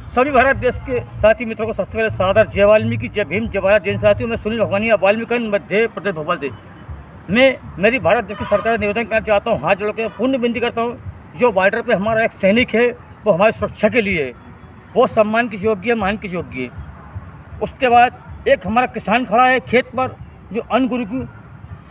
सभी भारत देश के साथी मित्रों को सबसे पहले सादर जय वाल्मीकि, जय भीम, जय भारत। जैन साथियों, मैं सुनील भगवानिया, वाल्मीकि मध्य प्रदेश भोपाल से। मैं मेरी भारत देश की सरकार से निवेदन करना चाहता हूँ, हाथ जोड़ के पूर्ण विनती करता हूँ, जो बॉर्डर पे हमारा एक सैनिक है वो हमारी सुरक्षा के लिए है, वो सम्मान की योग्य है, मान की योग्य है। उसके बाद एक हमारा किसान खड़ा है खेत पर, जो अन्न गुरु की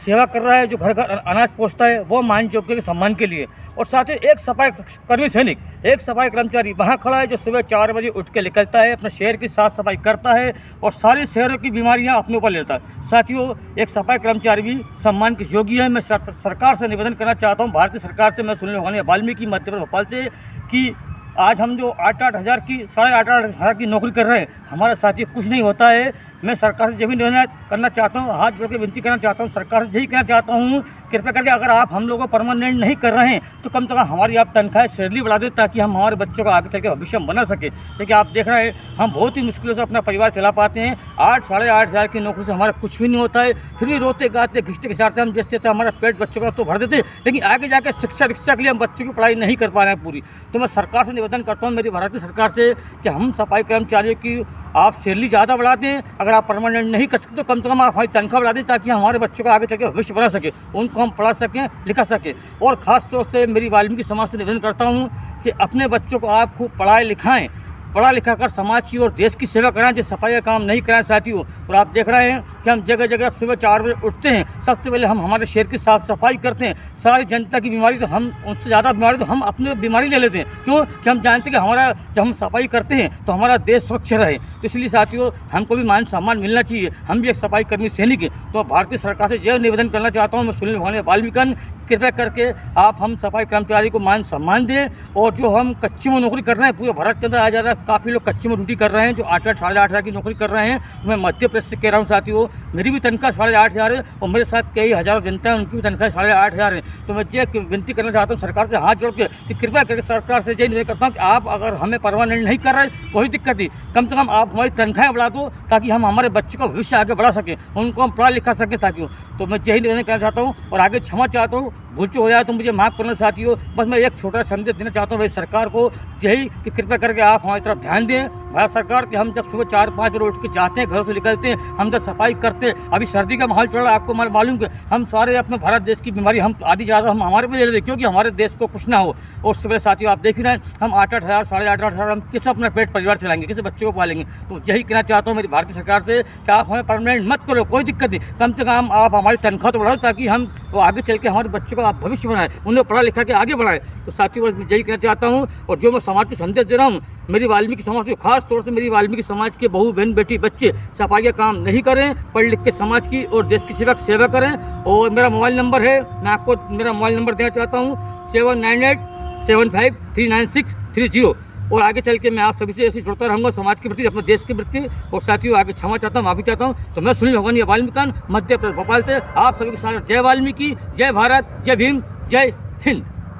सेवा कर रहा है, जो घर घर अनाज पहुँचता है, वो मान योग्य के सम्मान के लिए। और साथ ही एक सफाई कर्मी सैनिक, एक सफाई कर्मचारी वहाँ खड़ा है, जो सुबह 4 बजे उठ के निकलता है, अपने शहर की साफ सफाई करता है और सारी शहरों की बीमारियाँ अपने ऊपर लेता है। साथियों, एक सफाई कर्मचारी भी सम्मान के योग्य है। मैं सरकार से निवेदन करना चाहता हूँ, भारतीय सरकार से, मैं सुनील भगवानिया, वाल्मीकि मध्य प्रदेश भोपाल से, कि आज हम जो 8-8 हज़ार की 8.5 हज़ार की नौकरी कर रहे हैं, हमारे साथी कुछ नहीं होता है। मैं सरकार से यही निवेदन करना चाहता हूँ, हाथ जोड़ के विनती करना चाहता हूँ, सरकार से यही कहना चाहता हूँ, कृपया करके अगर आप हम लोगों को परमानेंट नहीं कर रहे हैं तो कम से कम हमारी आप तनख्वाह सैलरी बढ़ा दें, ताकि हम हमारे बच्चों को आगे चल के भविष्य में बना सकें। क्योंकि आप देख रहे हैं, हम बहुत ही मुश्किलों से अपना परिवार चला पाते हैं। 8-8.5 हज़ार की नौकरी से हमारा कुछ भी नहीं होता है, फिर भी रोते गाते घिसते घिसाते हम जैसे थे, हमारा पेट बच्चों का तो भर देते, लेकिन आगे जाकर शिक्षा के लिए हम बच्चों की पढ़ाई नहीं कर पा रहे हैं पूरी। तो मैं सरकार से निवेदन करता हूँ, मेरी भारतीय सरकार से, कि हम सफाई कर्मचारियों की आप सैलरी ज़्यादा बढ़ा दें। अगर आप परमानेंट नहीं कर सकते तो कम से कम आप हमारी तनख्वाह बढ़ा दें, ताकि हमारे बच्चों को आगे चल के भविष्य बना सके, उनको हम पढ़ा सकें, लिखा सकें। और ख़ास तौर से मेरी वाल्मीकि समाज से निवेदन करता हूँ कि अपने बच्चों को आप खूब पढ़ाएं लिखाएँ, पढ़ा लिखा कर समाज की और देश की सेवा कराएं, जो सफाई का काम नहीं कराएं साथियों। और आप देख रहे हैं कि हम जगह जगह सुबह 4 बजे उठते हैं, सबसे पहले हम हमारे शहर की साफ़ सफाई करते हैं। सारी जनता की बीमारी, तो हम उनसे ज़्यादा बीमारी तो हम अपनी बीमारी ले लेते हैं। क्यों? कि हम जानते हैं कि हमारा जब हम सफाई करते हैं तो हमारा देश सुरक्षित रहे। तो इसलिए साथियों, हमको भी मान सम्मान मिलना चाहिए, हम भी एक सफाई कर्मी सैनिक हैं। तो भारतीय सरकार से यह निवेदन करना चाहता हूँ, मैं सुनील भगवानिया, वाल्मीकि, कृपया करके आप हम सफाई कर्मचारी को मान सम्मान दें। और जो हम कच्चे में नौकरी कर रहे हैं, पूरे भारत के अंदर आ जाता है, काफ़ी लोग कच्चे में ड्यूटी कर रहे हैं, जो 8-8 साढ़े 8 हज़ार की नौकरी कर रहे हैं। तो मैं मध्य प्रदेश से कह रहा हूँ साथियों, मेरी भी तनख्वाह 8.5 हज़ार है, और मेरे साथ कई हज़ारों जनता है, उनकी भी तनख्वाह 8.5 हज़ार है। तो मैं ये विनती करना चाहता हूँ सरकार से हाथ जोड़ के, कि कृपया करके सरकार से यही निवेदन करता हूँ कि आप अगर हमें परमानेंट नहीं कर रहे, कोई दिक्कत नहीं, कम से कम आप हमारी तनख्वाहें बढ़ा दो, ताकि हम हमारे बच्चों का भविष्य आगे बढ़ा सकें, उनको हम पढ़ा लिखा सकें साथियों। तो मैं यही निवेदन करना चाहता हूँ, और आगे क्षमा चाहता हूँ, भूल चूक हो जाए तो मुझे माफ़ करना साथियों। बस मैं एक छोटा संदेश देना चाहता हूँ भाई सरकार को, यही कि कृपया करके आप हमारी तरफ ध्यान दें। भारत सरकार कि हम जब सुबह 4-5 बजे उठ के जाते हैं, घरों से निकलते हैं, हम जब सफाई करते हैं, अभी सर्दी का माहौल चल रहा है, आपको मालूम कि हम सारे अपने भारत देश की बीमारी हम आधी ज़्यादा हम हमारे पे ले लेते, क्योंकि हमारे देश को कुछ ना हो। और सुबह साथियों, आप देख ही रहे हैं, हम 8-8 हज़ार 8.5 हज़ार हम किस अपना पेट परिवार चलाएंगे, किसी बच्चों को पालेंगे। तो यही कहना चाहता हूँ मेरी भारतीय सरकार से, कि आप हमें परमानेंट मत करो, कोई दिक्कत नहीं, कम से कम आप हमारी तनख्वाह तो बढ़ाओ, ताकि हम वो आगे चल के हमारे बच्चों का भविष्य बनाए, उन्हें पढ़ा लिखा के आगे बढ़ाए। तो साथियों, बस यही कहना चाहता हूँ। और जो मैं समाज को संदेश दे रहा हूँ, मेरी वाल्मीकि समाज को, खास तौर से मेरी वाल्मीकि समाज के बहू बहन बेटी बच्चे सफाई का काम नहीं करें, पढ़ लिख के समाज की और देश की सेवा करें। और मेरा मोबाइल नंबर है, मैं आपको मेरा मोबाइल नंबर देना चाहता हूँ, 7987539630। और आगे चल के मैं आप सभी से ऐसे जुड़ता रहूँगा, समाज के प्रति, अपने देश के प्रति। और साथियों, आगे क्षमा चाहता हूँ, माफ़ी चाहता हूँ। तो मैं सुनील भगवानिया, वाल्मीकि, मध्य प्रदेश भोपाल से, आप सभी के साथ जय वाल्मीकि, जय भारत, जय भीम, जय हिंद।